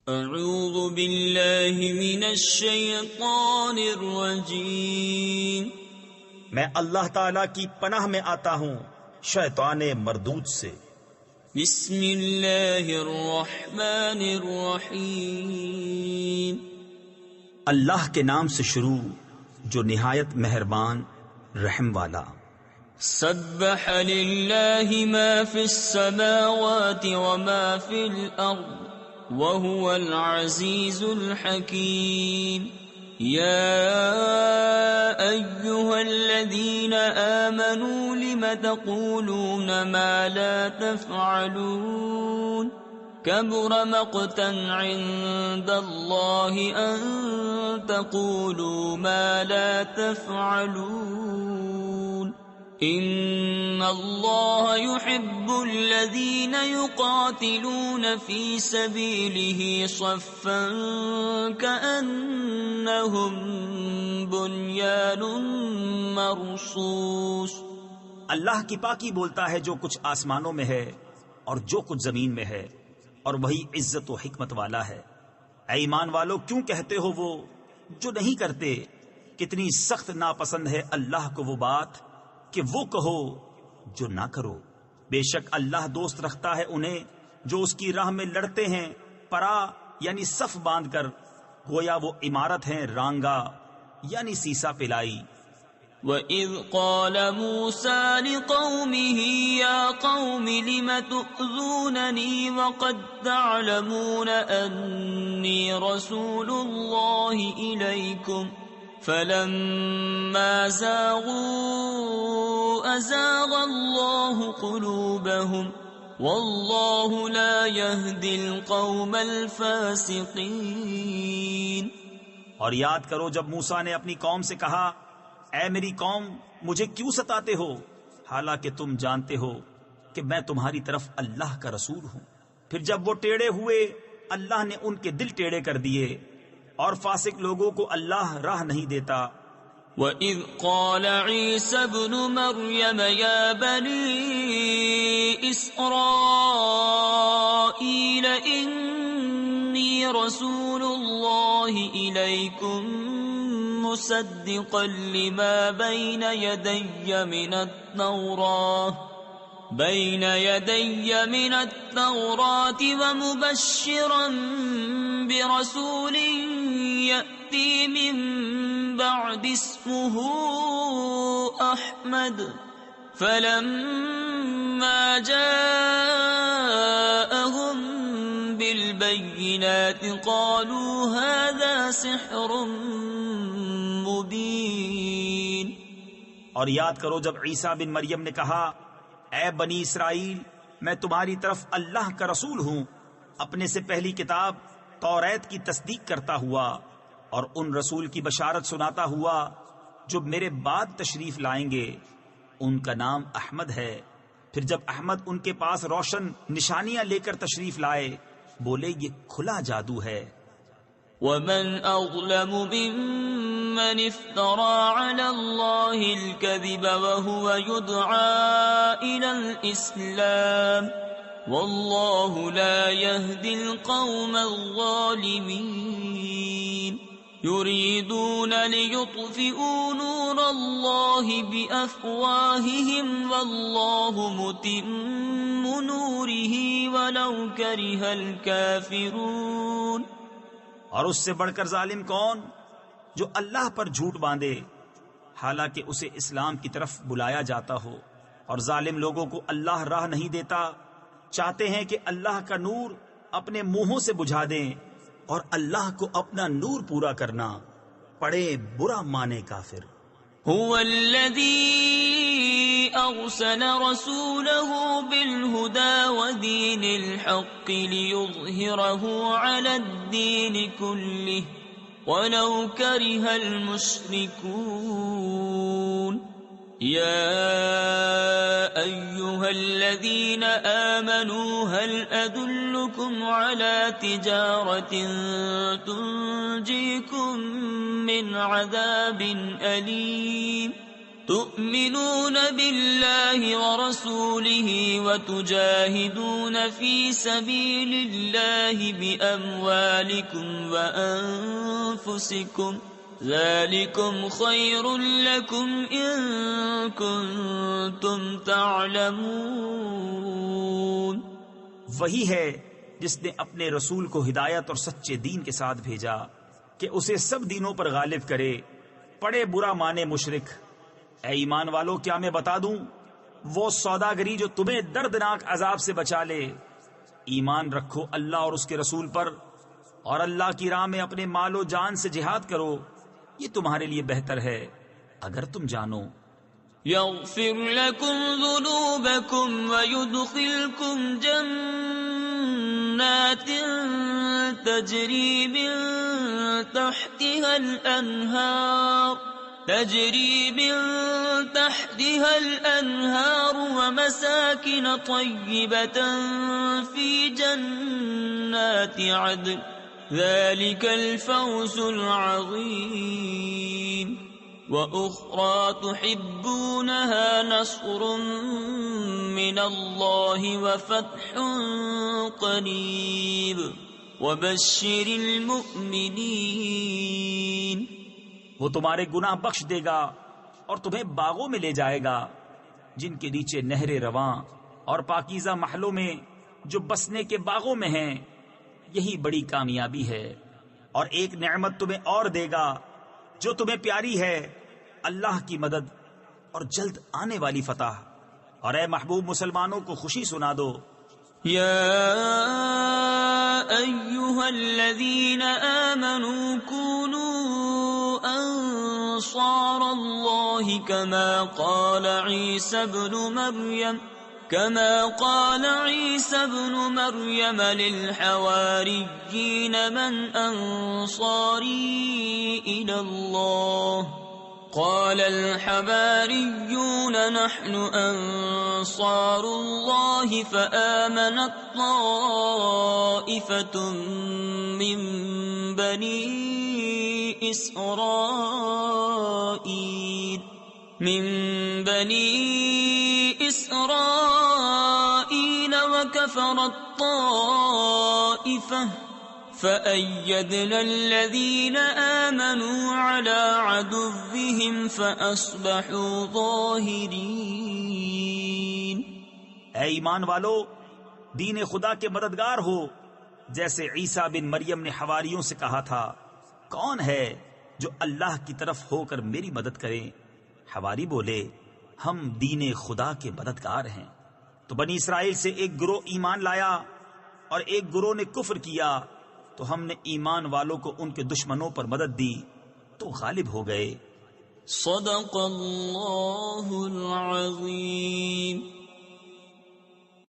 اعوذ باللہ من الشیطان الرجیم، میں اللہ تعالی کی پناہ میں آتا ہوں شیطان مردود سے۔ بسم اللہ الرحمن الرحیم، اللہ کے نام سے شروع جو نہایت مہربان رحم والا۔ سبح للہ ما فی السماوات وما فی الارض وهو العزیز الحکیم۔ یا ایہا الذین آمنوا لم تقولون ما لا تفعلون کبر مقتا عند اللہ ان تقولوا ما لا تفعلون ان اللہ يحب الذین یقاتلون فی سبیلہ صفا کأنہم بنیان مرصوص۔ اللہ کی پاکی بولتا ہے جو کچھ آسمانوں میں ہے اور جو کچھ زمین میں ہے، اور وہی عزت و حکمت والا ہے۔ اے ایمان والو، کیوں کہتے ہو وہ جو نہیں کرتے؟ کتنی سخت ناپسند ہے اللہ کو وہ بات کہ وہ کہو جو نہ کرو۔ بے شک اللہ دوست رکھتا ہے انہیں جو اس کی راہ میں لڑتے ہیں پرا یعنی صف باندھ کر، گویا وہ عمارت ہیں رانگا یعنی سیسا پلائی۔ وَإِذْ قَالَ مُوسَى لِقَوْمِهِ يَا قَوْمِ لِمَ تُؤْذُونَنِي وَقَدْ تَعْلَمُونَ أَنِّي رَسُولُ اللَّهِ إِلَيْكُمْ فَلَمَّا زَاغُوا أَزَاغَ اللَّهُ قُلُوبَهُمْ وَاللَّهُ لَا يَهْدِي الْقَوْمَ الْفَاسِقِينَ۔ اور یاد کرو جب موسیٰ نے اپنی قوم سے کہا، اے میری قوم مجھے کیوں ستاتے ہو، حالانکہ تم جانتے ہو کہ میں تمہاری طرف اللہ کا رسول ہوں۔ پھر جب وہ ٹیڑے ہوئے اللہ نے ان کے دل ٹیڑے کر دیے، اور فاسق لوگوں کو اللہ راہ نہیں دیتا۔ وَإِذْ قَالَ عِيسَى ابْنُ مَرْيَمَ يَا بَنِي إِسْرَائِيلَ إِنِّي رَسُولُ اللَّهِ إِلَيْكُمْ مُصَدِّقًا لِمَا بَيْنَ يَدَيَّ مِنَ التَّوْرَاةِ وَمُبَشِّرًا بِرَسُولٍ يَأْتِي مِن بَعْدِ اسْمُهُ أَحْمَدُ فَلَمَّا جَاءَهُم بِالْبَيِّنَاتِ قَالُوا هَذَا سِحْرٌ مُبِينٌ۔ اور یاد کرو جب عیسیٰ بن مریم نے کہا، اے بنی اسرائیل میں تمہاری طرف اللہ کا رسول ہوں، اپنے سے پہلی کتاب توریت کی تصدیق کرتا ہوا اور ان رسول کی بشارت سناتا ہوا جو میرے بعد تشریف لائیں گے، ان کا نام احمد ہے۔ پھر جب احمد ان کے پاس روشن نشانیاں لے کر تشریف لائے، بولے یہ کھلا جادو ہے۔ وَمَنْ أَظْلَمُ مِمَّنِ افْتَرَى عَلَى اللَّهِ الْكَذِبَ وَهُوَ يُدْعَى إِلَى الْإِسْلَامِ وَاللَّهُ لَا يَهْدِي الْقَوْمَ الظَّالِمِينَ۔ يُرِيدُونَ لِيُطْفِئُوا نُورَ اللَّهِ بِأَفْوَاهِهِمْ وَاللَّهُ مُتِمُّ نُورِهِ وَلَوْ كَرِهَ الْكَافِرُونَ۔ اور اس سے بڑھ کر ظالم کون جو اللہ پر جھوٹ باندھے حالانکہ اسے اسلام کی طرف بلایا جاتا ہو، اور ظالم لوگوں کو اللہ راہ نہیں دیتا، چاہتے ہیں کہ اللہ کا نور اپنے منہوں سے بجھا دیں، اور اللہ کو اپنا نور پورا کرنا پڑے برا مانے کافر۔ هو الذي أرسل رسوله بالهدى ودين الحق ليظهره على الدين كله ولو كره المشركون۔ يا أيها الذين آمنوا هل أدلكم على تجارة تنجيكم من عذاب أليم تؤمنون بالله ورسوله وتجاهدون في سبيل الله بأموالكم وأنفسكم ذلكم خير لكم إن كنتم تعلمون۔ وہی ہے جس نے اپنے رسول کو ہدایت اور سچے دین کے ساتھ بھیجا کہ اسے سب دینوں پر غالب کرے، پڑے برا مانے مشرک۔ اے ایمان والو، کیا میں بتا دوں وہ سوداگری جو تمہیں دردناک عذاب سے بچا لے؟ ایمان رکھو اللہ اور اس کے رسول پر، اور اللہ کی راہ میں اپنے مال و جان سے جہاد کرو، یہ تمہارے لیے بہتر ہے اگر تم جانو۔ يغفر لكم ذنوبكم ويدخلكم جنات تجري من تحتها الأنهار ومساكن طيبة في جنات عدن ذلك الفوز العظيم۔ وأخرى تحبونها نصر من الله وفتح قريب وبشر المؤمنين۔ وہ تمہارے گناہ بخش دے گا اور تمہیں باغوں میں لے جائے گا جن کے نیچے نہریں رواں، اور پاکیزہ محلوں میں جو بسنے کے باغوں میں ہیں، یہی بڑی کامیابی ہے۔ اور ایک نعمت تمہیں اور دے گا جو تمہیں پیاری ہے، اللہ کی مدد اور جلد آنے والی فتح۔ اور اے محبوب مسلمانوں کو خوشی سنا دو۔ يا أيها الذين آمنوا كونوا أنصار الله كما قال عيسى ابن مريم للحواريين من أنصاري إلى الله قال الحواريون نحن أنصار الله فآمنت طائفة من بني إسرائيل وكفرت طائفة فأيدنا الذين آمنوا على عدوهم فأصبحوا ظاهرين۔ اے ایمان والو، دین خدا کے مددگار ہو جیسے عیسیٰ بن مریم نے حواریوں سے کہا تھا، کون ہے جو اللہ کی طرف ہو کر میری مدد کرے؟ حواری بولے، ہم دین خدا کے مددگار ہیں۔ تو بنی اسرائیل سے ایک گروہ ایمان لایا اور ایک گروہ نے کفر کیا، تو ہم نے ایمان والوں کو ان کے دشمنوں پر مدد دی تو غالب ہو گئے۔ صدق اللہ العظیم۔